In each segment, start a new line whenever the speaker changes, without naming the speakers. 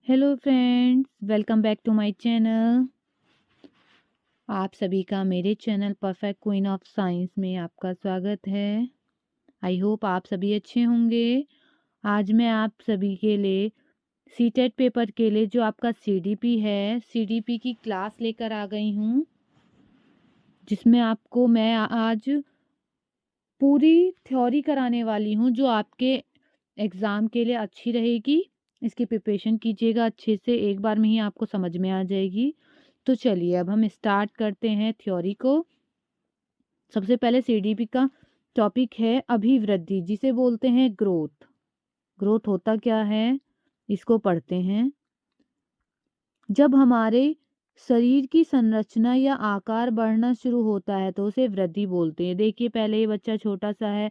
Hello friends, welcome back to my channel. आप सभी का मेरे channel perfect queen of science में आपका स्वागत है। आई होप आप सभी अच्छे होंगे। आज मैं आप सभी के लिए सीटेट पेपर के लिए जो आपका सीडीपी है, सीडीपी की क्लास लेकर आ गई हूँ, जिसमें आपको मैं आज पूरी थ्योरी कराने वाली हूँ जो आपके एग्ज़ाम के लिए अच्छी रहेगी। इसकी प्रिपरेशन कीजिएगा अच्छे से, एक बार में ही आपको समझ में आ जाएगी। तो चलिए अब हम स्टार्ट करते हैं थ्योरी को। सबसे पहले सीडीपी का टॉपिक है अभिवृद्धि, जिसे बोलते हैं ग्रोथ। ग्रोथ होता क्या है, इसको पढ़ते हैं। जब हमारे शरीर की संरचना या आकार बढ़ना शुरू होता है तो उसे वृद्धि बोलते हैं। देखिए, पहले ये बच्चा छोटा सा है,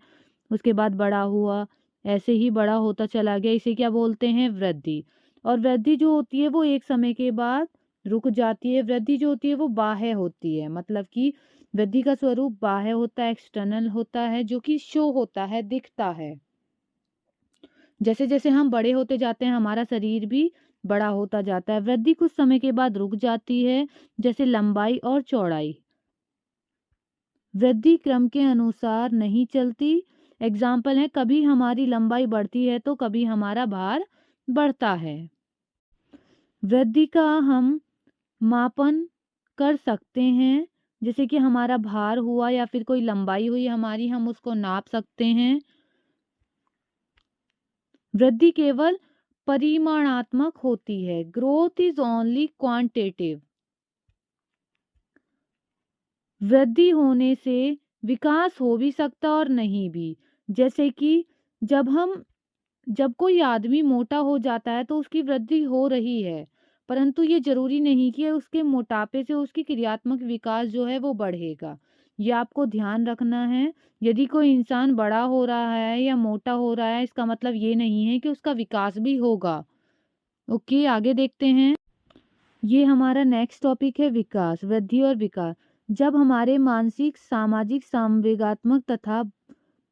उसके बाद बड़ा हुआ, ऐसे ही बड़ा होता चला गया, इसे क्या बोलते हैं, वृद्धि। और वृद्धि जो होती है वो एक समय के बाद रुक जाती है। वृद्धि जो होती है वो बाह्य होती है, मतलब कि वृद्धि का स्वरूप बाह्य होता है, एक्सटर्नल होता है, जो कि शो होता है, दिखता है। जैसे जैसे हम बड़े होते जाते हैं हमारा शरीर भी बड़ा होता जाता है। वृद्धि कुछ समय के बाद रुक जाती है, जैसे लंबाई और चौड़ाई। वृद्धि क्रम के अनुसार नहीं चलती। एग्जाम्पल है, कभी हमारी लंबाई बढ़ती है तो कभी हमारा भार बढ़ता है। वृद्धि का हम मापन कर सकते हैं, जैसे कि हमारा भार हुआ या फिर कोई लंबाई हुई हमारी, हम उसको नाप सकते हैं। वृद्धि केवल परिमाणात्मक होती है। Growth is only quantitative. वृद्धि होने से विकास हो भी सकता और नहीं भी। जैसे कि जब कोई आदमी मोटा हो जाता है तो उसकी वृद्धि हो रही है, परंतु ये जरूरी नहीं कि उसके मोटापे से उसकी क्रियात्मक विकास जो है वो बढ़ेगा। ये आपको ध्यान रखना है। यदि कोई इंसान बड़ा हो रहा है या मोटा हो रहा है, इसका मतलब ये नहीं है कि उसका विकास भी होगा। ओके, आगे देखते हैं। ये हमारा नेक्स्ट टॉपिक है विकास, वृद्धि और विकास। जब हमारे मानसिक, सामाजिक, संवेगात्मक तथा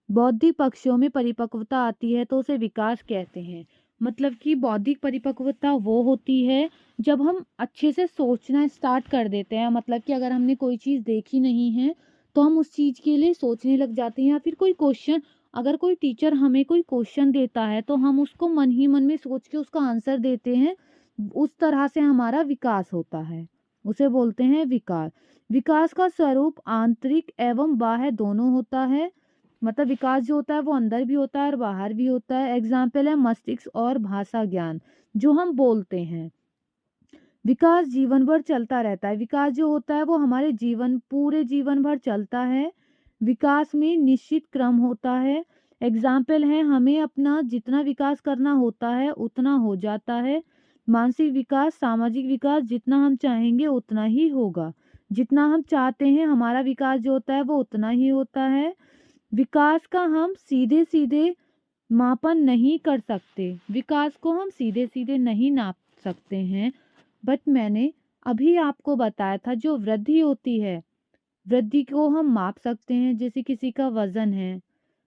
बौद्धिक पक्षों में परिपक्वता आती है तो उसे विकास कहते हैं। मतलब कि बौद्धिक परिपक्वता वो होती है जब हम अच्छे से सोचना स्टार्ट कर देते हैं। मतलब कि अगर हमने कोई चीज़ देखी नहीं है तो हम उस चीज़ के लिए सोचने लग जाते हैं, या फिर कोई क्वेश्चन, अगर कोई टीचर हमें कोई क्वेश्चन देता है तो हम उसको मन ही मन में सोच के उसका आंसर देते हैं। उस तरह से हमारा विकास होता है, उसे बोलते हैं विकास। विकास का स्वरूप आंतरिक एवं बाह्य दोनों होता है। मतलब विकास जो होता है वो अंदर भी होता है और बाहर भी होता है। एग्जाम्पल है मस्तिष्क और भाषा ज्ञान जो हम बोलते हैं। विकास जीवन भर चलता रहता है। विकास जो होता है वो हमारे पूरे जीवन भर चलता है। विकास में निश्चित क्रम होता है। एग्जाम्पल है, हमें अपना जितना विकास करना होता है उतना हो जाता है। मानसिक विकास, सामाजिक विकास, जितना हम चाहेंगे उतना ही होगा। जितना हम चाहते हैं हमारा विकास जो होता है वो उतना ही होता है। विकास का हम सीधे सीधे मापन नहीं कर सकते। विकास को हम सीधे सीधे नहीं नाप सकते हैं। बट मैंने अभी आपको बताया था जो वृद्धि होती है, वृद्धि को हम माप सकते हैं। जैसे किसी का वजन है,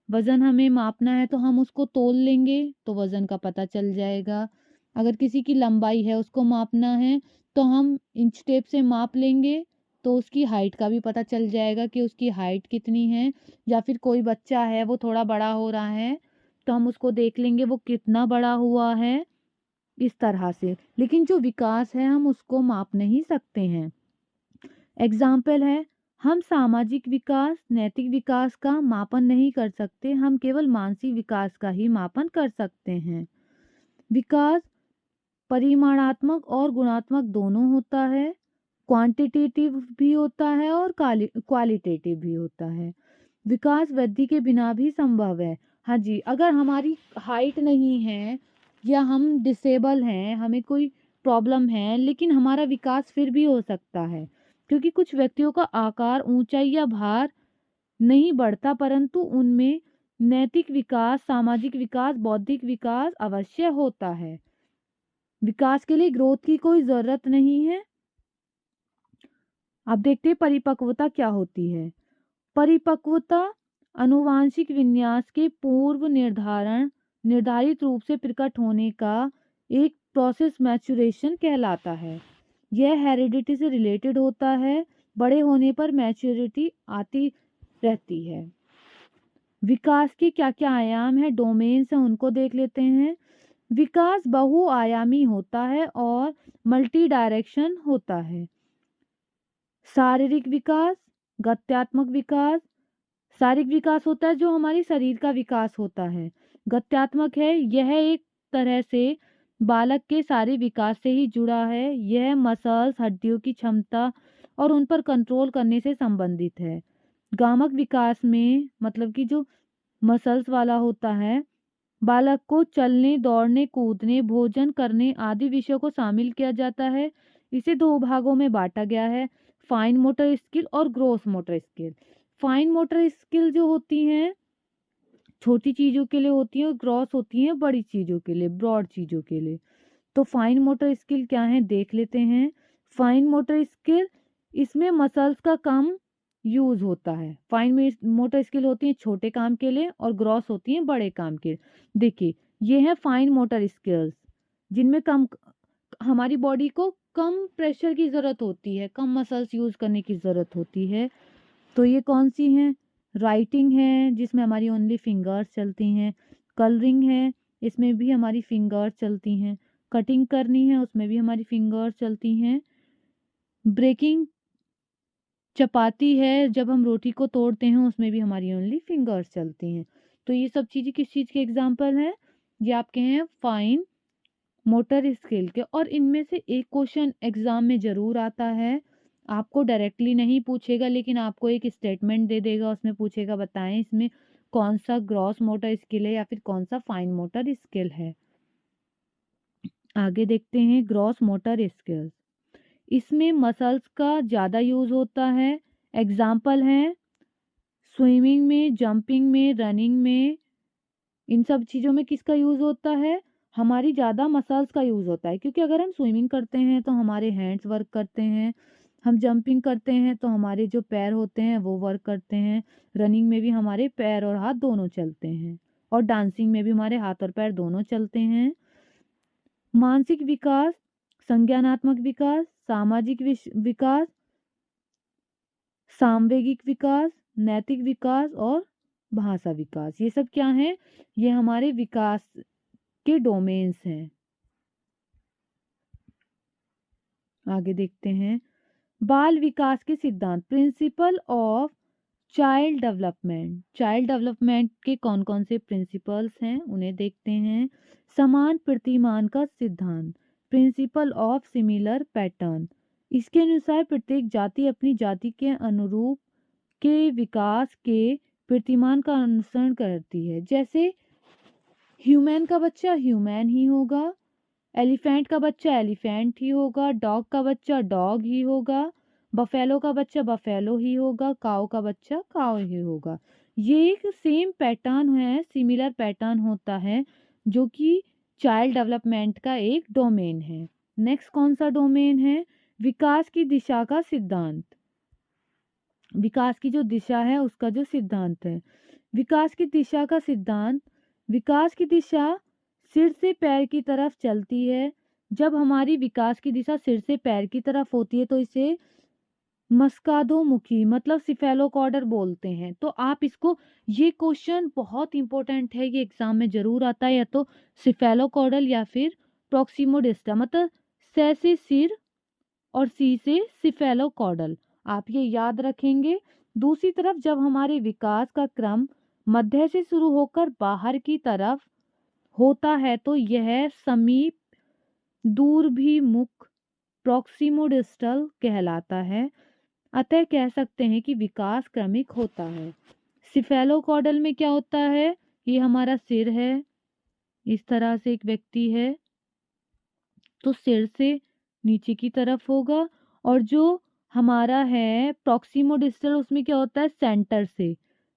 वजन हमें मापना है तो हम उसको तोल लेंगे तो वजन का पता चल जाएगा। अगर किसी की लंबाई है उसको मापना है तो हम इंच टेप से माप लेंगे तो उसकी हाइट का भी पता चल जाएगा कि उसकी हाइट कितनी है। या फिर कोई बच्चा है वो थोड़ा बड़ा हो रहा है तो हम उसको देख लेंगे वो कितना बड़ा हुआ है, इस तरह से। लेकिन जो विकास है हम उसको माप नहीं सकते हैं। एग्जाम्पल है, हम सामाजिक विकास, नैतिक विकास का मापन नहीं कर सकते, हम केवल मानसिक विकास का ही मापन कर सकते हैं। विकास परिमाणात्मक और गुणात्मक दोनों होता है। क्वांटिटेटिव भी होता है और क्वालिटेटिव भी होता है। विकास वृद्धि के बिना भी संभव है। हाँ जी, अगर हमारी हाइट नहीं है या हम डिसेबल हैं, हमें कोई प्रॉब्लम है, लेकिन हमारा विकास फिर भी हो सकता है। क्योंकि कुछ व्यक्तियों का आकार, ऊंचाई या भार नहीं बढ़ता, परंतु उनमें नैतिक विकास, सामाजिक विकास, बौद्धिक विकास अवश्य होता है। विकास के लिए ग्रोथ की कोई जरूरत नहीं है। अब देखते हैं परिपक्वता क्या होती है। परिपक्वता आनुवंशिक विन्यास के पूर्व निर्धारित रूप से प्रकट होने का एक प्रोसेस मैच्योरेशन कहलाता है। यह हेरिडिटी से रिलेटेड होता है। बड़े होने पर मैच्योरिटी आती रहती है। विकास के क्या क्या आयाम है, डोमेन्स हैं, उनको देख लेते हैं। विकास बहुआयामी होता है और मल्टी डायरेक्शन होता है। शारीरिक विकास, गत्यात्मक विकास। शारीरिक विकास होता है जो हमारी शरीर का विकास होता है। गत्यात्मक है, यह एक तरह से बालक के सारे विकास से ही जुड़ा है। यह मसल्स, हड्डियों की क्षमता और उन पर कंट्रोल करने से संबंधित है। गामक विकास में मतलब कि जो मसल्स वाला होता है, बालक को चलने, दौड़ने, कूदने, भोजन करने आदि विषयों को शामिल किया जाता है। इसे दो भागों में बांटा गया है, फाइन मोटर स्किल और gross motor skill. Fine motor skill जो होती हैं छोटी चीज़ों के लिए होती हैं और ग्रॉस होती हैं बड़ी चीज़ों के लिए, ब्रॉड चीज़ों के लिए। तो फाइन मोटर स्किल क्या है देख लेते हैं। फाइन मोटर स्किल, इसमें मसल्स का कम यूज होता है। फाइन मोटर स्किल होती है छोटे काम के लिए और ग्रॉस होती है बड़े काम के लिए। देखिए ये है फाइन मोटर स्किल्स जिनमें कम हमारी बॉडी को कम प्रेशर की ज़रूरत होती है, कम मसल्स यूज करने की ज़रूरत होती है। तो ये कौन सी हैं? राइटिंग है जिसमें हमारी ओनली फिंगर्स चलती हैं। कलरिंग है, इसमें भी हमारी फिंगर्स चलती हैं। कटिंग करनी है, उसमें भी हमारी फिंगर्स चलती हैं। ब्रेकिंग, चपाती है, जब हम रोटी को तोड़ते हैं उसमें भी हमारी ओनली फिंगर्स चलती हैं। तो ये सब चीज़ें किस चीज़ के एग्जाम्पल हैं? ये आपके हैं फाइन मोटर स्किल के। और इनमें से एक क्वेश्चन एग्जाम में ज़रूर आता है, आपको डायरेक्टली नहीं पूछेगा लेकिन आपको एक स्टेटमेंट दे देगा, उसमें पूछेगा बताएं इसमें कौन सा ग्रॉस मोटर स्किल है या फिर कौन सा फाइन मोटर स्किल है। आगे देखते हैं ग्रॉस मोटर स्किल्स। इसमें मसल्स का ज़्यादा यूज़ होता है। एग्जाम्पल हैं स्विमिंग में, जंपिंग में, रनिंग में। इन सब चीज़ों में किसका यूज़ होता है? हमारी ज़्यादा मसल्स का यूज़ होता है, क्योंकि अगर हम स्विमिंग करते हैं तो हमारे हैंड्स वर्क करते हैं, हम जंपिंग करते हैं तो हमारे जो पैर होते हैं वो वर्क करते हैं, रनिंग में भी हमारे पैर और हाथ दोनों चलते हैं, और डांसिंग में भी हमारे हाथ और पैर दोनों चलते हैं। मानसिक विकास, संज्ञानात्मक विकास, सामाजिक विकास, सामवेगिक विकास, नैतिक विकास और भाषा विकास, ये सब क्या है? ये हमारे विकास के डोमेन्स हैं। आगे देखते हैं बाल विकास के सिद्धांत, principle of child development. Child development के कौन कौन से प्रिंसिपल्स हैं उन्हें देखते हैं। समान प्रतिमान का सिद्धांत, प्रिंसिपल ऑफ सिमिलर पैटर्न। इसके अनुसार प्रत्येक जाति अपनी जाति के अनुरूप के विकास के प्रतिमान का अनुसरण करती है। जैसे ह्यूमन का बच्चा ह्यूमन ही होगा, एलिफेंट का बच्चा एलिफेंट ही होगा, डॉग का बच्चा डॉग ही होगा, बफेलो का बच्चा बफेलो ही होगा, काऊ का बच्चा काऊ ही होगा। ये एक सेम पैटर्न है, सिमिलर पैटर्न होता है, जो कि चाइल्ड डेवलपमेंट का एक डोमेन है। नेक्स्ट कौन सा डोमेन है? विकास की दिशा का सिद्धांत। विकास की जो दिशा है उसका जो सिद्धांत है। विकास की दिशा का सिद्धांत, विकास की दिशा सिर से पैर की तरफ चलती है। जब हमारी विकास की दिशा सिर से पैर की तरफ होती है तो इसे मस्कादोमुखी मतलब सिफेलोकॉर्डर बोलते हैं। तो आप इसको, ये क्वेश्चन बहुत इंपॉर्टेंट है, ये एग्जाम में जरूर आता है, या तो सिफेलोकॉर्डल या फिर प्रॉक्सिमोडिस्टा, मतलब से सिर और सी से सिफेलोकॉर्डल, आप ये याद रखेंगे। दूसरी तरफ जब हमारे विकास का क्रम मध्य से शुरू होकर बाहर की तरफ होता है तो यह समीप दूरभिमुख प्रॉक्सिमोडिस्टल कहलाता है। अतः कह सकते हैं कि विकास क्रमिक होता है। सिफेलोकॉर्डल में क्या होता है? ये हमारा सिर है, इस तरह से एक व्यक्ति है तो सिर से नीचे की तरफ होगा, और जो हमारा है प्रॉक्सिमोडिस्टल उसमें क्या होता है? सेंटर से,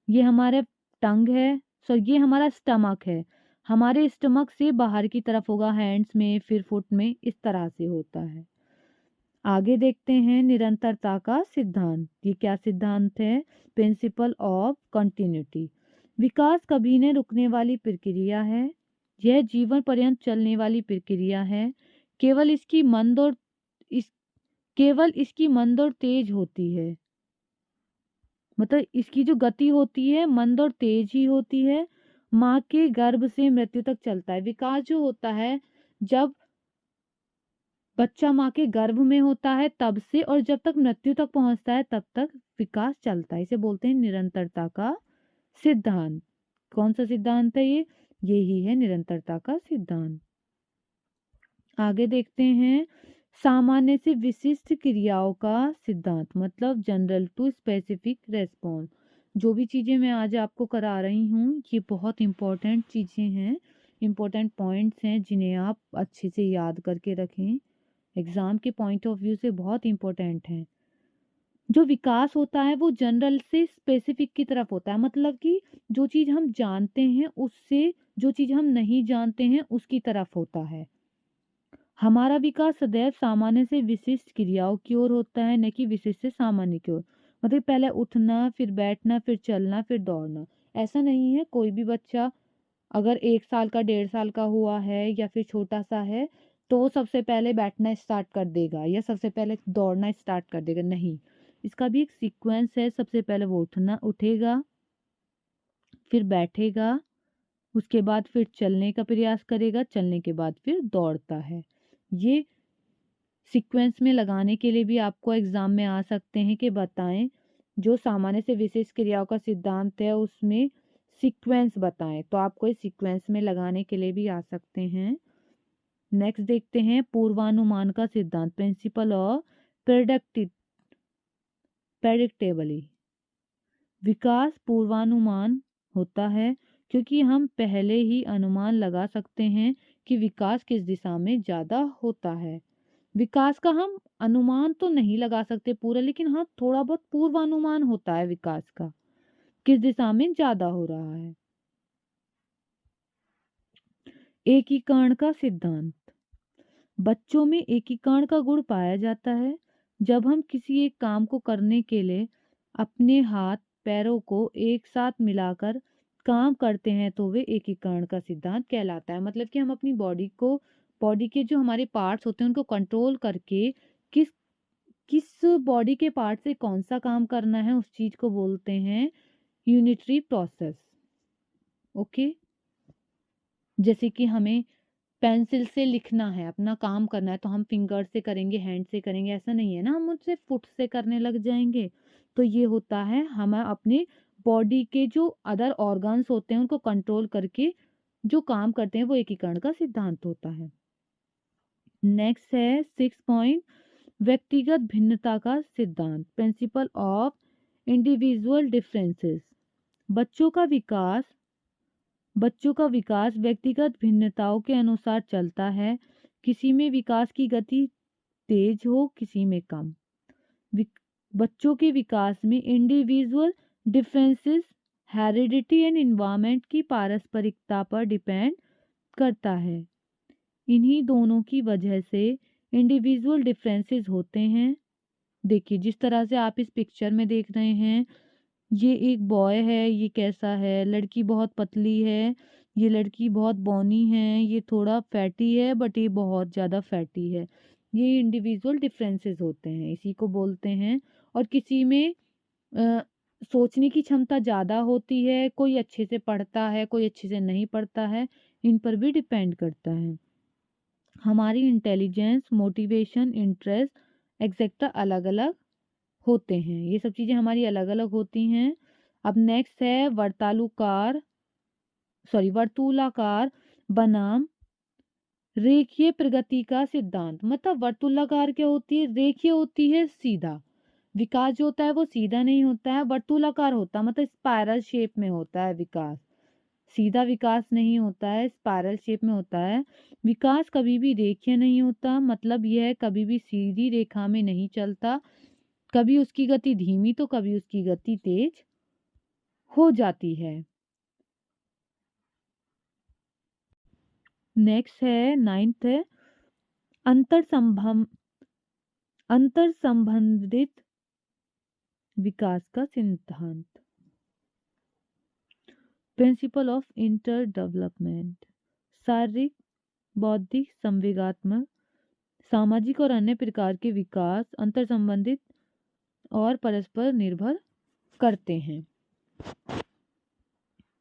ये हमारे टंग है, सो ये हमारा स्टमक है, हमारे स्टमक से बाहर की तरफ होगा, हैंड्स में फिर फुट में, इस तरह से होता है। आगे देखते हैं निरंतरता का सिद्धांत। ये क्या सिद्धांत है? Principle of continuity. विकास कभी न रुकने वाली प्रक्रिया है। यह जीवन पर्यंत चलने वाली प्रक्रिया है। केवल इसकी मंद और तेज होती है, मतलब इसकी जो गति होती है मंद और तेज ही होती है। माँ के गर्भ से मृत्यु तक चलता है। विकास जो होता है जब बच्चा माँ के गर्भ में होता है तब से, और जब तक मृत्यु तक पहुंचता है तब तक विकास चलता है। इसे बोलते हैं निरंतरता का सिद्धांत। कौन सा सिद्धांत है ये? यही है निरंतरता का सिद्धांत। आगे देखते हैं सामान्य से विशिष्ट क्रियाओं का सिद्धांत, मतलब जनरल टू स्पेसिफिक रेस्पॉन्स। जो भी चीज़ें मैं आज आपको करा रही हूँ ये बहुत इंपॉर्टेंट चीज़ें हैं, इंपॉर्टेंट पॉइंट्स हैं जिन्हें आप अच्छे से याद करके रखें। एग्जाम के पॉइंट ऑफ व्यू से बहुत इंपॉर्टेंट है। जो विकास होता है वो जनरल से स्पेसिफिक की तरफ होता है, मतलब कि जो चीज़ हम जानते हैं उससे जो चीज़ हम नहीं जानते हैं उसकी तरफ होता है। हमारा विकास सदैव सामान्य से विशिष्ट क्रियाओं की ओर होता है, न कि विशिष्ट से सामान्य की ओर। मतलब पहले उठना, फिर बैठना, फिर चलना, फिर दौड़ना। ऐसा नहीं है। कोई भी बच्चा अगर 1 साल का, 1.5 साल का हुआ है या फिर छोटा सा है तो वो सबसे पहले बैठना स्टार्ट कर देगा या सबसे पहले दौड़ना स्टार्ट कर देगा, नहीं। इसका भी एक सीक्वेंस है। सबसे पहले वो उठेगा, फिर बैठेगा, उसके बाद फिर चलने का प्रयास करेगा, चलने के बाद फिर दौड़ता है। ये सीक्वेंस में लगाने के लिए भी आपको एग्जाम में आ सकते हैं कि बताएं जो सामान्य से विशेष क्रियाओं का सिद्धांत है उसमें सीक्वेंस बताएं, तो आपको इस सीक्वेंस में लगाने के लिए भी आ सकते हैं। नेक्स्ट देखते हैं पूर्वानुमान का सिद्धांत, प्रिंसिपल ऑफ प्रेडिक्टेबली। विकास पूर्वानुमान होता है क्योंकि हम पहले ही अनुमान लगा सकते हैं कि विकास किस दिशा में ज़्यादा होता है। विकास का हम अनुमान तो नहीं लगा सकते पूरा, लेकिन हाँ थोड़ा बहुत पूर्वानुमान होता है विकास का, किस दिशा में ज़्यादा हो रहा है। एकीकरण का सिद्धांत। बच्चों में एकीकरण का गुण पाया जाता है। जब हम किसी एक काम को करने के लिए अपने हाथ पैरों को एक साथ मिलाकर काम करते हैं तो वे एकीकरण का सिद्धांत कहलाता है। मतलब कि हम अपनी बॉडी के जो हमारे पार्ट्स होते हैं उनको कंट्रोल करके किस किस बॉडी के पार्ट से कौन सा काम करना है उस चीज को बोलते हैं यूनिटरी प्रोसेस। ओके। जैसे कि हमें पेंसिल से लिखना है, अपना काम करना है तो हम फिंगर से करेंगे, हैंड से करेंगे, ऐसा नहीं है ना हम उससे फुट से करने लग जाएंगे। तो ये होता है हम अपने बॉडी के जो अदर ऑर्गन्स होते हैं उनको कंट्रोल करके जो काम करते हैं वो एकीकरण का सिद्धांत होता है। नेक्स्ट है 6 पॉइंट, व्यक्तिगत भिन्नता का सिद्धांत, प्रिंसिपल ऑफ इंडिविजुअल डिफरेंसेस। बच्चों का विकास व्यक्तिगत भिन्नताओं के अनुसार चलता है। किसी में विकास की गति तेज हो, किसी में कम। बच्चों के विकास में individual differences heredity and environment की पारस्परिकता पर डिपेंड करता है। इन्हीं दोनों की वजह से इंडिविजुअल डिफरेंसेस होते हैं। देखिए जिस तरह से आप इस पिक्चर में देख रहे हैं, ये एक बॉय है, ये कैसा है, लड़की बहुत पतली है, ये लड़की बहुत बौनी है, ये थोड़ा फैटी है बट ये बहुत ज़्यादा फैटी है। ये इंडिविजुअल डिफरेंसेस होते हैं, इसी को बोलते हैं। और किसी में अ, सोचने की क्षमता ज़्यादा होती है, कोई अच्छे से पढ़ता है, कोई अच्छे से नहीं पढ़ता है, इन पर भी डिपेंड करता है। हमारी इंटेलिजेंस, मोटिवेशन, इंटरेस्ट एक्सेट्रा अलग अलग होते हैं। ये सब चीज़ें हमारी अलग अलग होती हैं। अब नेक्स्ट है वर्तुलाकार बनाम रेखीय प्रगति का सिद्धांत। मतलब वर्तुलाकार क्या होती है, रेखीय होती है सीधा। विकास जो होता है वो सीधा नहीं होता है, वर्तुलाकार होता है, मतलब स्पाइरल शेप में होता है विकास। सीधा विकास नहीं होता है, स्पाइरल शेप में होता है। विकास कभी भी रेखीय नहीं होता, मतलब यह कभी भी सीधी रेखा में नहीं चलता। कभी उसकी गति धीमी तो कभी उसकी गति तेज हो जाती है। नेक्स्ट है 9th है अंतर संबंधित विकास का सिद्धांत, प्रिंसिपल ऑफ इंटर डेवलपमेंट। शारीरिक, बौद्धिक, संवेगात्मक, सामाजिक और अन्य प्रकार के विकास अंतर संबंधित और परस्पर निर्भर करते हैं।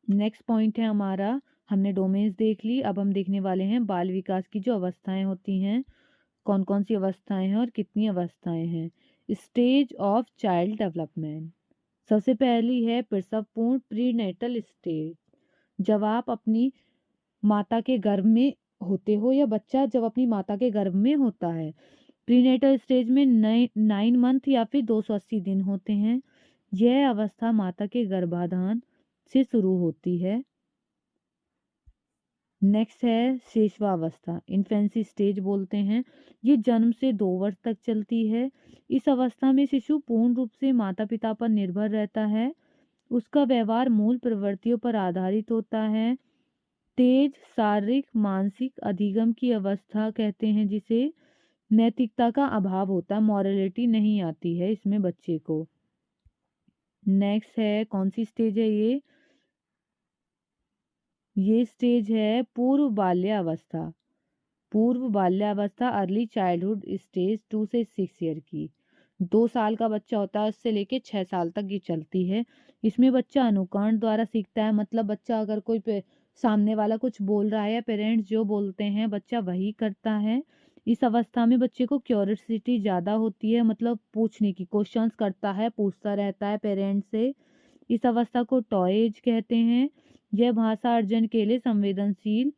नेक्स्ट पॉइंट है हमारा, हमने डोमेन्स देख ली, अब हम देखने वाले हैं बाल विकास की जो अवस्थाएं होती हैं, कौन कौन सी अवस्थाएं हैं और कितनी अवस्थाएं हैं। स्टेज ऑफ चाइल्ड डेवलपमेंट, सबसे पहली है प्रसवपूर्ण प्रीनेटल स्टेज। जब आप अपनी माता के गर्भ में होते हो या बच्चा जब अपनी माता के गर्भ में होता है, प्रीनेटल स्टेज में 9 मंथ या फिर 280 दिन होते हैं। यह अवस्था माता के गर्भाधान से शुरू होती है। नेक्स्ट है शेषवावस्था, इन्फेंसी स्टेज बोलते हैं। ये जन्म से 2 वर्ष तक चलती है। इस अवस्था में शिशु पूर्ण रूप से माता पिता पर निर्भर रहता है। उसका व्यवहार मूल प्रवृत्तियों पर आधारित होता है। तेज शारीरिक मानसिक अधिगम की अवस्था कहते हैं जिसे। नैतिकता का अभाव होता है, मॉरलिटी नहीं आती है इसमें बच्चे को। नेक्स्ट है, कौन सी स्टेज है ये स्टेज है पूर्व बाल्यावस्था। पूर्व बाल्यावस्था अर्ली चाइल्डहुड स्टेज 2 से 6 ईयर की। 2 साल का बच्चा होता है उससे लेके 6 साल तक ये चलती है। इसमें बच्चा अनुकरण द्वारा सीखता है, मतलब बच्चा अगर कोई सामने वाला कुछ बोल रहा है या पेरेंट्स जो बोलते हैं बच्चा वही करता है। इस अवस्था में बच्चे को क्यूरियोसिटी ज़्यादा होती है, मतलब पूछने की, क्वेश्चंस करता है, पूछता रहता है पेरेंट्स से। इस अवस्था को टॉय एज कहते हैं। यह भाषा अर्जन के लिए संवेदनशील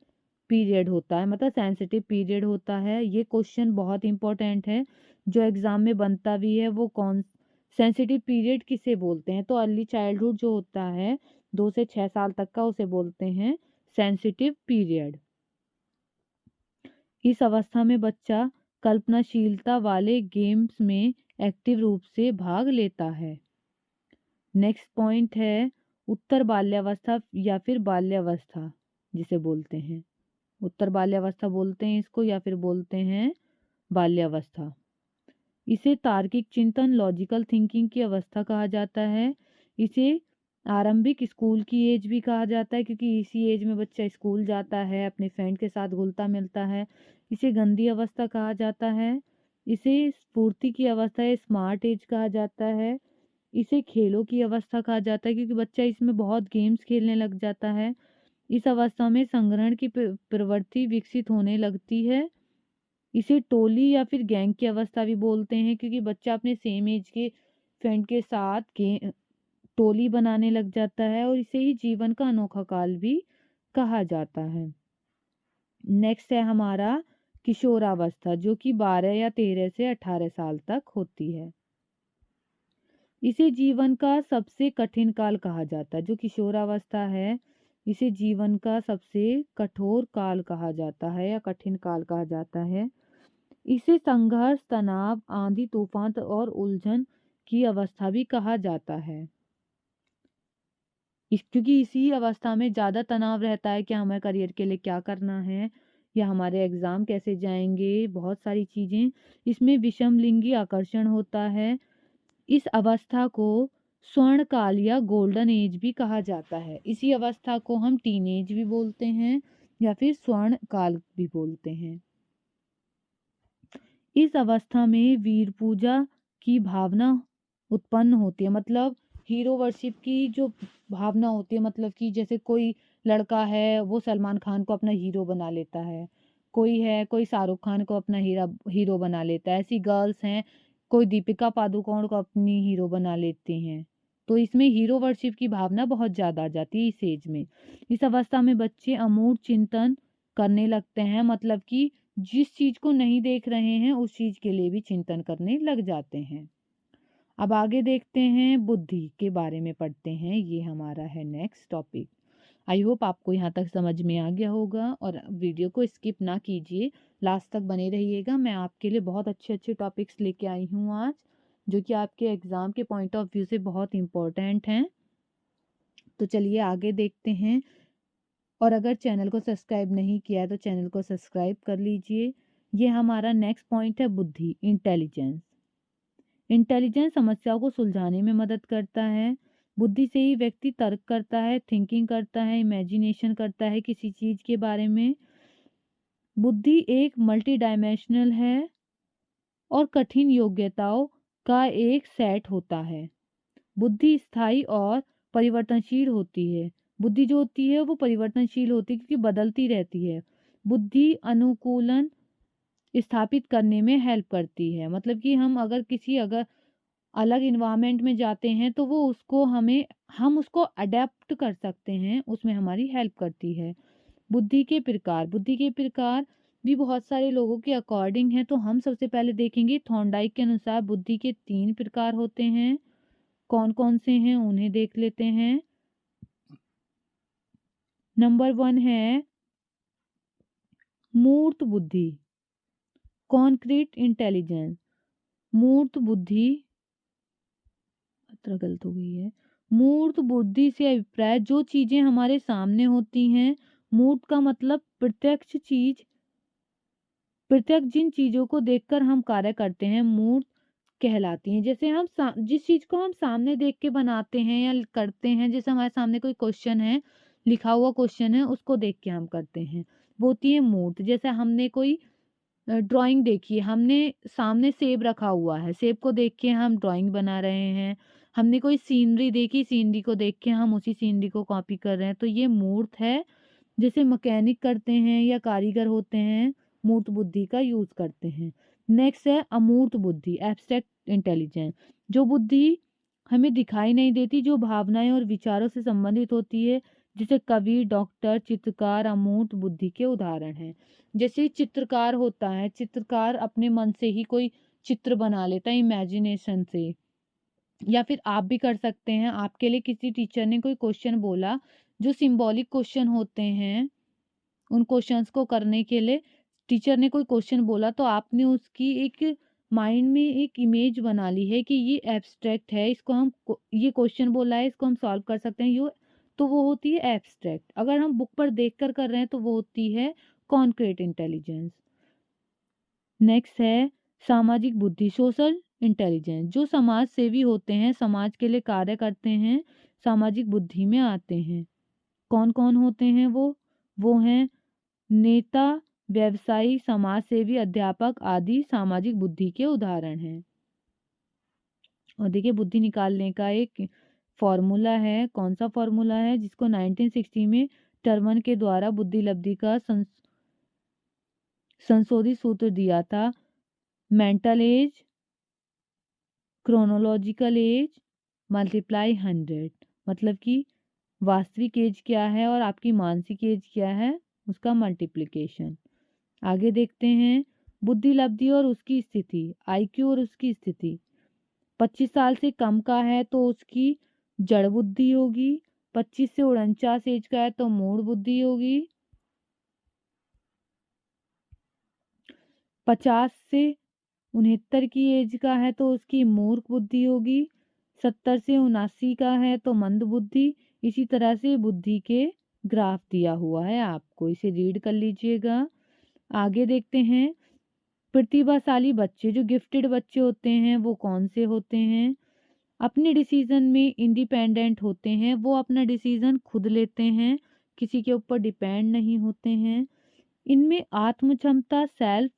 पीरियड होता है, मतलब सेंसिटिव पीरियड होता है। ये क्वेश्चन बहुत इंपॉर्टेंट है जो एग्जाम में बनता भी है, वो कौन सेंसिटिव पीरियड किसे बोलते हैं। तो अर्ली चाइल्डहुड जो होता है 2 से 6 साल तक का, उसे बोलते हैं सेंसिटिव पीरियड। इस अवस्था में बच्चा कल्पनाशीलता वाले गेम्स में एक्टिव रूप से भाग लेता है। नेक्स्ट पॉइंट है उत्तर बाल्यावस्था या फिर बाल्यावस्था जिसे बोलते हैं। उत्तर बाल्यावस्था बोलते हैं इसको या फिर बोलते हैं बाल्यावस्था। इसे तार्किक चिंतन लॉजिकल थिंकिंग की अवस्था कहा जाता है। इसे आरंभिक स्कूल की एज भी कहा जाता है क्योंकि इसी एज में बच्चा स्कूल जाता है, अपने फ्रेंड के साथ घुलता मिलता है। इसे गंदी अवस्था कहा जाता है। इसे स्फूर्ति की अवस्था या स्मार्ट एज कहा जाता है। इसे खेलों की अवस्था कहा जाता है क्योंकि बच्चा इसमें बहुत गेम्स खेलने लग जाता है। इस अवस्था में संग्रहण की प्रवृत्ति विकसित होने लगती है। इसे टोली या फिर गैंग की अवस्था भी बोलते हैं क्योंकि बच्चा अपने सेम एज के फ्रेंड के साथ टोली बनाने लग जाता है, और इसे ही जीवन का अनोखा काल भी कहा जाता है। नेक्स्ट है हमारा किशोरावस्था जो कि 12 या 13 से 18 साल तक होती है। इसे जीवन का सबसे कठिन काल कहा जाता है। जो किशोरावस्था है इसे जीवन का सबसे कठोर काल कहा जाता है या कठिन काल कहा जाता है। इसे संघर्ष तनाव आंधी तूफान और उलझन की अवस्था भी कहा जाता है। क्योंकि इसी अवस्था में ज़्यादा तनाव रहता है कि हमें करियर के लिए क्या करना है या हमारे एग्ज़ाम कैसे जाएंगे, बहुत सारी चीज़ें। इसमें विषम लिंगी आकर्षण होता है। इस अवस्था को स्वर्ण काल या गोल्डन एज भी कहा जाता है। इसी अवस्था को हम टीन एज भी बोलते हैं या फिर स्वर्ण काल भी बोलते हैं। इस अवस्था में वीर पूजा की भावना उत्पन्न होती है, मतलब हीरो वर्शिप की जो भावना होती है, मतलब कि जैसे कोई लड़का है वो सलमान खान को अपना हीरो बना लेता है, कोई शाहरुख खान को अपना हीरो बना लेता है। ऐसी गर्ल्स हैं, कोई दीपिका पादुकोण को अपनी हीरो बना लेती हैं। तो इसमें हीरो वर्शिप की भावना बहुत ज़्यादा आ जाती है इस एज में। इस अवस्था में बच्चे अमूर्त चिंतन करने लगते हैं, मतलब कि जिस चीज को नहीं देख रहे हैं उस चीज के लिए भी चिंतन करने लग जाते हैं। अब आगे देखते हैं, बुद्धि के बारे में पढ़ते हैं। ये हमारा है नेक्स्ट टॉपिक। आई होप आपको यहाँ तक समझ में आ गया होगा, और वीडियो को स्किप ना कीजिए, लास्ट तक बने रहिएगा। मैं आपके लिए बहुत अच्छे अच्छे टॉपिक्स लेके आई हूँ आज, जो कि आपके एग्जाम के पॉइंट ऑफ व्यू से बहुत इंपॉर्टेंट हैं। तो चलिए आगे देखते हैं। और अगर चैनल को सब्सक्राइब नहीं किया है तो चैनल को सब्सक्राइब कर लीजिए। ये हमारा नेक्स्ट पॉइंट है बुद्धि, इंटेलिजेंस। इंटेलिजेंस समस्याओं को सुलझाने में मदद करता है। बुद्धि से ही व्यक्ति तर्क करता है, थिंकिंग करता है, इमेजिनेशन करता है किसी चीज़ के बारे में। बुद्धि एक मल्टी डायमेंशनल है और कठिन योग्यताओं का एक सेट होता है। बुद्धि स्थायी और परिवर्तनशील होती है। बुद्धि जो होती है वो परिवर्तनशील होती है क्योंकि बदलती रहती है। बुद्धि अनुकूलन स्थापित करने में हेल्प करती है। मतलब कि हम अगर अलग इन्वायरमेंट में जाते हैं तो वो उसको हम उसको अडेप्ट कर सकते हैं, उसमें हमारी हेल्प करती है। बुद्धि के प्रकार भी बहुत सारे लोगों के अकॉर्डिंग है। तो हम सबसे पहले देखेंगे थॉर्नडाइक के अनुसार बुद्धि के 3 प्रकार होते हैं। कौन कौन से हैं उन्हें देख लेते हैं। नंबर 1 है मूर्त बुद्धि, कॉन्क्रीट इंटेलिजेंस। मूर्त बुद्धि मात्रा गलत हो गई है। मूर्त बुद्धि से अभिप्राय जो चीजें हमारे सामने होती हैं। मूर्त का मतलब प्रत्यक्ष जिन चीजों को देखकर हम कार्य करते हैं मूर्त कहलाती हैं। जैसे जिस चीज को हम सामने देख के बनाते हैं या करते हैं, जैसे हमारे सामने कोई क्वेश्चन है, लिखा हुआ क्वेश्चन है, उसको देख के हम करते हैं, वो होती है मूर्त। जैसे हमने कोई ड्राइंग देखी है, हमने सामने सेब रखा हुआ है, सेब को देख के हम ड्राइंग बना रहे हैं। हमने कोई सीनरी देखी, सीनरी को देख के हम उसी सीनरी को कॉपी कर रहे हैं, तो ये मूर्त है। जैसे मैकेनिक करते हैं या कारीगर होते हैं, मूर्त बुद्धि का यूज करते हैं। नेक्स्ट है अमूर्त बुद्धि, एब्स्ट्रैक्ट इंटेलिजेंस। जो बुद्धि हमें दिखाई नहीं देती, जो भावनाएं और विचारों से संबंधित होती है, जैसे कवि, डॉक्टर, चित्रकार अमूर्त बुद्धि के उदाहरण हैं। जैसे चित्रकार होता है, चित्रकार अपने मन से ही कोई चित्र बना लेता है, इमेजिनेशन से। या फिर आप भी कर सकते हैं। आपके लिए किसी टीचर ने कोई क्वेश्चन बोला, जो सिंबॉलिक क्वेश्चन होते हैं, उन क्वेश्चंस को करने के लिए टीचर ने कोई क्वेश्चन बोला, तो आपने उसकी एक माइंड में एक इमेज बना ली है कि ये एब्स्ट्रैक्ट है, इसको हम ये क्वेश्चन बोला है, इसको हम सॉल्व कर सकते हैं, ये तो वो होती है एब्स्ट्रैक्ट। अगर हम बुक पर देखकर कर रहे हैं तो वो होती है कॉन्क्रीट इंटेलिजेंस। नेक्स्ट है सामाजिक बुद्धि, सोशल इंटेलिजेंस। जो समाज सेवी होते हैं, समाज के लिए कार्य करते हैं, सामाजिक बुद्धि में आते हैं। कौन कौन होते हैं वो हैं नेता, व्यवसायी, समाज सेवी, अध्यापक आदि सामाजिक बुद्धि के उदाहरण हैं। और देखिए बुद्धि निकालने का एक फॉर्मूला है। कौन सा फॉर्मूला है? जिसको 1960 में टर्मन के द्वारा बुद्धि लब्धि का संशोधित सूत्र दिया था। Mental as chronological S multiply 100। मतलब कि वास्तविक एज क्या है और आपकी मानसिक एज क्या है, उसका मल्टीप्लिकेशन। आगे देखते हैं बुद्धि लब्धि और उसकी स्थिति, आईक्यू और उसकी स्थिति। 25 साल से कम का है तो उसकी जड़ बुद्धि होगी। 25 से 49 एज का है तो मूढ़ बुद्धि होगी। 50 से 69 की एज का है तो उसकी मूर्ख बुद्धि होगी। 70 से 79 का है तो मंद बुद्धि। इसी तरह से बुद्धि के ग्राफ दिया हुआ है, आपको इसे रीड कर लीजिएगा। आगे देखते हैं प्रतिभाशाली बच्चे, जो गिफ्टेड बच्चे होते हैं वो कौन से होते हैं? अपने डिसीजन में इंडिपेंडेंट होते हैं, वो अपना डिसीजन खुद लेते हैं, किसी के ऊपर डिपेंड नहीं होते हैं। इनमें आत्म क्षमता सेल्फ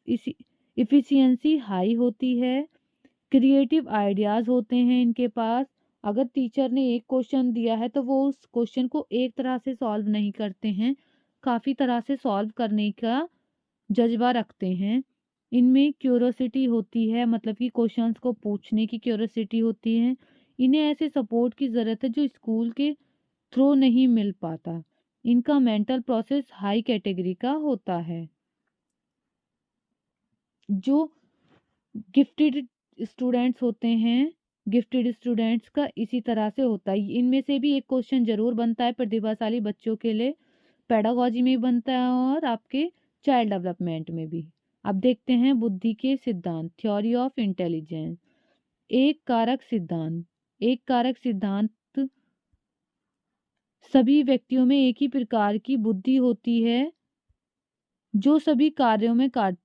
इफिशियंसी हाई होती है। क्रिएटिव आइडियाज होते हैं इनके पास। अगर टीचर ने एक क्वेश्चन दिया है तो वो उस क्वेश्चन को एक तरह से सॉल्व नहीं करते हैं, काफ़ी तरह से सॉल्व करने का जज्बा रखते हैं। इनमें क्यूरोसिटी होती है, मतलब कि क्वेश्चंस को पूछने की क्यूरोसिटी होती है। इन्हें ऐसे सपोर्ट की ज़रूरत है जो स्कूल के थ्रू नहीं मिल पाता। इनका मेंटल प्रोसेस हाई कैटेगरी का होता है। जो गिफ्टेड स्टूडेंट्स होते हैं, गिफ्टेड स्टूडेंट्स का इसी तरह से होता है। इनमें से भी एक क्वेश्चन जरूर बनता है प्रतिभाशाली बच्चों के लिए, पेडागोजी में भी बनता है और आपके चाइल्ड डेवलपमेंट में भी। अब देखते हैं बुद्धि के सिद्धांत, थ्योरी ऑफ इंटेलिजेंस। एक कारक सिद्धांत सभी व्यक्तियों में एक ही प्रकार की बुद्धि होती है, जो सभी कार्यों में कार्य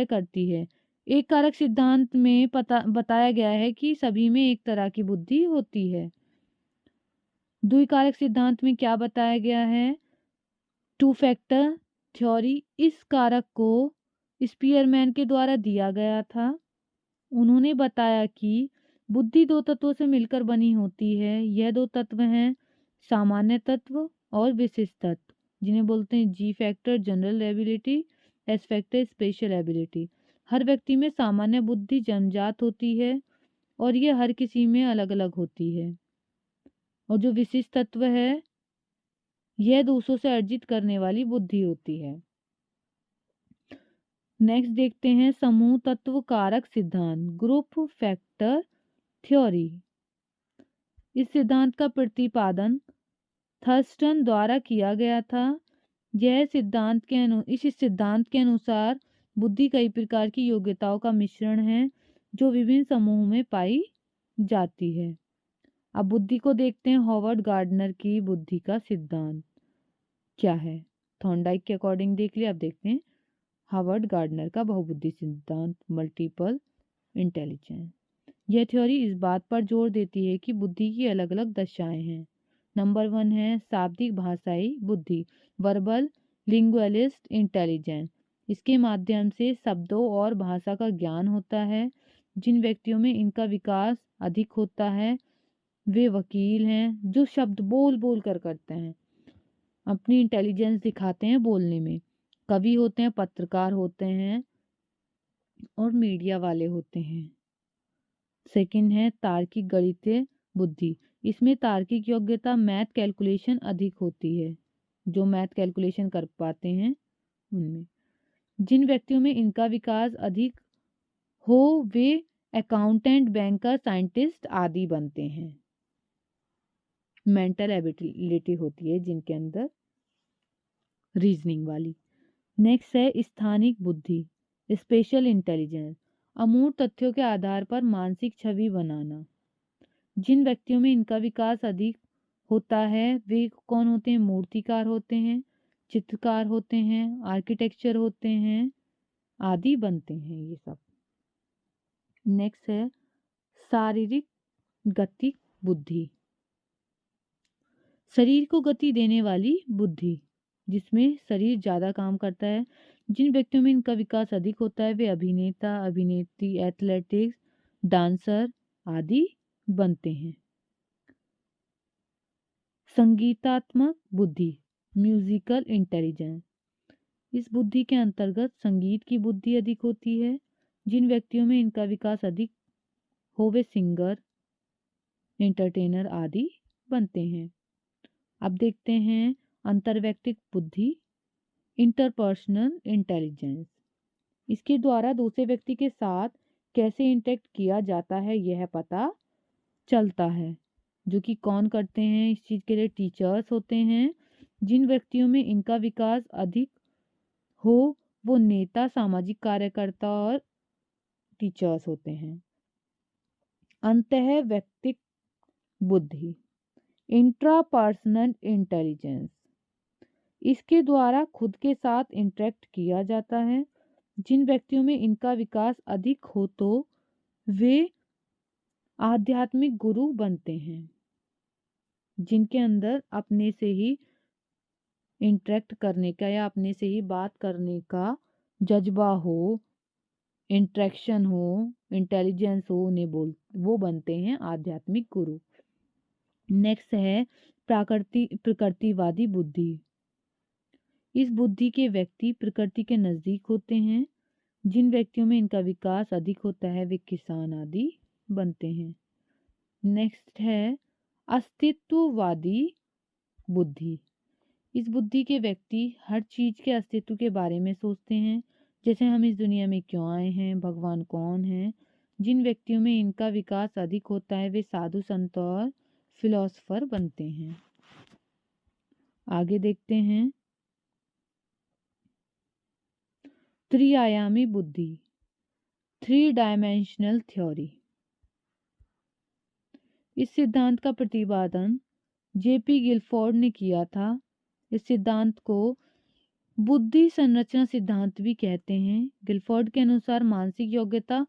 करती है। एक कारक सिद्धांत में बताया गया है कि सभी में एक तरह की बुद्धि होती है। द्विकारक सिद्धांत में क्या बताया गया है? टू फैक्टर थ्योरी इस कारक को स्पीयरमैन के द्वारा दिया गया था। उन्होंने बताया कि बुद्धि दो तत्वों से मिलकर बनी होती है। यह दो तत्व हैं सामान्य तत्व और विशिष्ट तत्व, जिन्हें बोलते हैं G factor general ability, S factor special ability. हर व्यक्ति में सामान्य बुद्धि जन्मजात होती है और यह हर किसी में अलग अलग होती है। और जो विशिष्ट तत्व है यह दूसरों से अर्जित करने वाली बुद्धि होती है। नेक्स्ट देखते हैं समूह तत्व कारक सिद्धांत, ग्रुप फैक्टर थ्योरी। इस सिद्धांत का प्रतिपादन थर्स्टन द्वारा किया गया था। इस सिद्धांत के अनुसार बुद्धि कई प्रकार की योग्यताओं का मिश्रण है जो विभिन्न समूहों में पाई जाती है। अब बुद्धि को देखते हैं। हॉवर्ड गार्डनर की बुद्धि का सिद्धांत क्या है? थॉर्नडाइक के अकॉर्डिंग देख लिया। अब देखते हैं हार्वर्ड गार्डनर का बहुबुद्धि सिद्धांत, मल्टीपल इंटेलिजेंस। यह थ्योरी इस बात पर जोर देती है कि बुद्धि की अलग अलग दशाएं हैं। नंबर 1 है शाब्दिक भाषाई बुद्धि, वर्बल लिंगुअलिस्ट इंटेलिजेंस। इसके माध्यम से शब्दों और भाषा का ज्ञान होता है। जिन व्यक्तियों में इनका विकास अधिक होता है वे वकील हैं जो शब्द बोल बोल कर करते हैं, अपनी इंटेलिजेंस दिखाते हैं बोलने में। कवि होते हैं, पत्रकार होते हैं और मीडिया वाले होते हैं। सेकंड है तार्किक गणितीय बुद्धि। इसमें तार्किक योग्यता मैथ कैलकुलेशन अधिक होती है। जो मैथ कैलकुलेशन कर पाते हैं उनमें। जिन व्यक्तियों में इनका विकास अधिक हो वे अकाउंटेंट, बैंकर, साइंटिस्ट आदि बनते हैं। मेंटल एबिलिटी होती है जिनके अंदर रीजनिंग वाली। नेक्स्ट है स्थानिक बुद्धि, स्पेशल इंटेलिजेंस। अमूर्त तथ्यों के आधार पर मानसिक छवि बनाना। जिन व्यक्तियों में इनका विकास अधिक होता है वे कौन होते हैं? मूर्तिकार होते हैं, चित्रकार होते हैं, आर्किटेक्चर होते हैं आदि बनते हैं ये सब। नेक्स्ट है शारीरिक गति बुद्धि, शरीर को गति देने वाली बुद्धि, जिसमें शरीर ज़्यादा काम करता है। जिन व्यक्तियों में इनका विकास अधिक होता है वे अभिनेता, अभिनेत्री, एथलेटिक्स, डांसर आदि बनते हैं। संगीतात्मक बुद्धि, म्यूजिकल इंटेलिजेंस। इस बुद्धि के अंतर्गत संगीत की बुद्धि अधिक होती है। जिन व्यक्तियों में इनका विकास अधिक हो वे सिंगर, एंटरटेनर आदि बनते हैं। अब देखते हैं अंतर्वैयक्तिक बुद्धि, इंटरपर्सनल इंटेलिजेंस। इसके द्वारा दूसरे व्यक्ति के साथ कैसे इंटरेक्ट किया जाता है यह पता चलता है। जो कि कौन करते हैं इस चीज़ के लिए? टीचर्स होते हैं। जिन व्यक्तियों में इनका विकास अधिक हो वो नेता, सामाजिक कार्यकर्ता और टीचर्स होते हैं। अंतःवैयक्तिक बुद्धि, इंट्रापर्सनल इंटेलिजेंस। इसके द्वारा खुद के साथ इंटरेक्ट किया जाता है। जिन व्यक्तियों में इनका विकास अधिक हो तो वे आध्यात्मिक गुरु बनते हैं। जिनके अंदर अपने से ही इंटरेक्ट करने का या अपने से ही बात करने का जज्बा हो, इंटरेक्शन हो, इंटेलिजेंस हो, उन्हें वो बनते हैं आध्यात्मिक गुरु। नेक्स्ट है प्रकृतिवादी बुद्धि। इस बुद्धि के व्यक्ति प्रकृति के नजदीक होते हैं। जिन व्यक्तियों में इनका विकास अधिक होता है वे किसान आदि बनते हैं। नेक्स्ट है अस्तित्ववादी बुद्धि। इस बुद्धि के व्यक्ति हर चीज के अस्तित्व के बारे में सोचते हैं, जैसे हम इस दुनिया में क्यों आए हैं, भगवान कौन है। जिन व्यक्तियों में इनका विकास अधिक होता है वे साधु संत और फिलोसफर बनते हैं। आगे देखते हैं त्रिआयामी बुद्धि, 3 डायमेंशनल थ्योरी। इस सिद्धांत का प्रतिपादन जेपी गिलफोर्ड ने किया था। इस सिद्धांत को बुद्धि संरचना सिद्धांत भी कहते हैं। गिलफोर्ड के अनुसार मानसिक योग्यता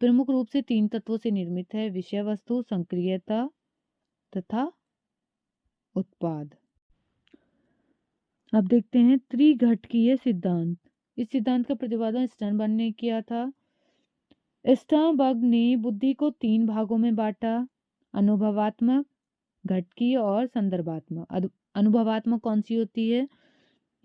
प्रमुख रूप से 3 तत्वों से निर्मित है: विषय वस्तु, सक्रियता तथा उत्पाद। अब देखते हैं त्रिघटकीय सिद्धांत। इस सिद्धांत का प्रतिपादन स्टर्नबर्ग ने किया था। स्टर्नबर्ग ने बुद्धि को 3 भागों में बांटा, अनुभवात्मक, घटकीय और संदर्भात्मक। अनुभवात्मक कौन सी होती है?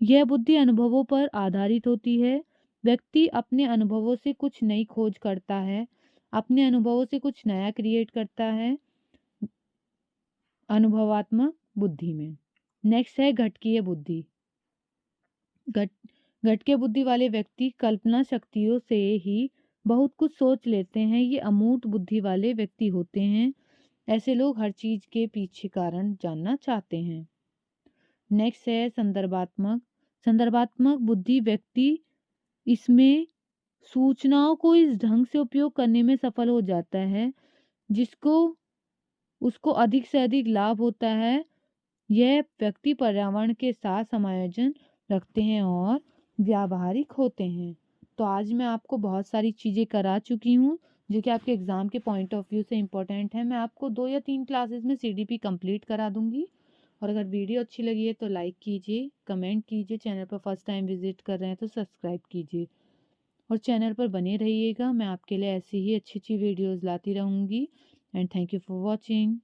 यह बुद्धि अनुभवों पर आधारित होती है। व्यक्ति अपने अनुभवों से कुछ नई खोज करता है, अपने अनुभवों से कुछ नया क्रिएट करता है अनुभवात्मक बुद्धि में। नेक्स्ट है घटकीय बुद्धि। घटकीय बुद्धि वाले व्यक्ति कल्पना शक्तियों से ही बहुत कुछ सोच लेते हैं। ये अमूर्त बुद्धि वाले व्यक्ति होते हैं। ऐसे लोग हर चीज के पीछे कारण जानना चाहते हैं। नेक्स्ट है संदर्भात्मक। संदर्भात्मक बुद्धि व्यक्ति इसमें सूचनाओं को इस ढंग से उपयोग करने में सफल हो जाता है जिसको उसको अधिक से अधिक लाभ होता है। यह व्यक्ति पर्यावरण के साथ समायोजन रखते हैं और व्यावहारिक होते हैं। तो आज मैं आपको बहुत सारी चीज़ें करा चुकी हूँ जो कि आपके एग्ज़ाम के पॉइंट ऑफ व्यू से इम्पोर्टेंट है। मैं आपको 2 या 3 क्लासेस में CDP कंप्लीट करा दूंगी। और अगर वीडियो अच्छी लगी है तो लाइक कीजिए, कमेंट कीजिए, चैनल पर फर्स्ट टाइम विजिट कर रहे हैं तो सब्सक्राइब कीजिए और चैनल पर बने रहिएगा। मैं आपके लिए ऐसी ही अच्छी अच्छी वीडियोज़ लाती रहूँगी। And thank you for watching.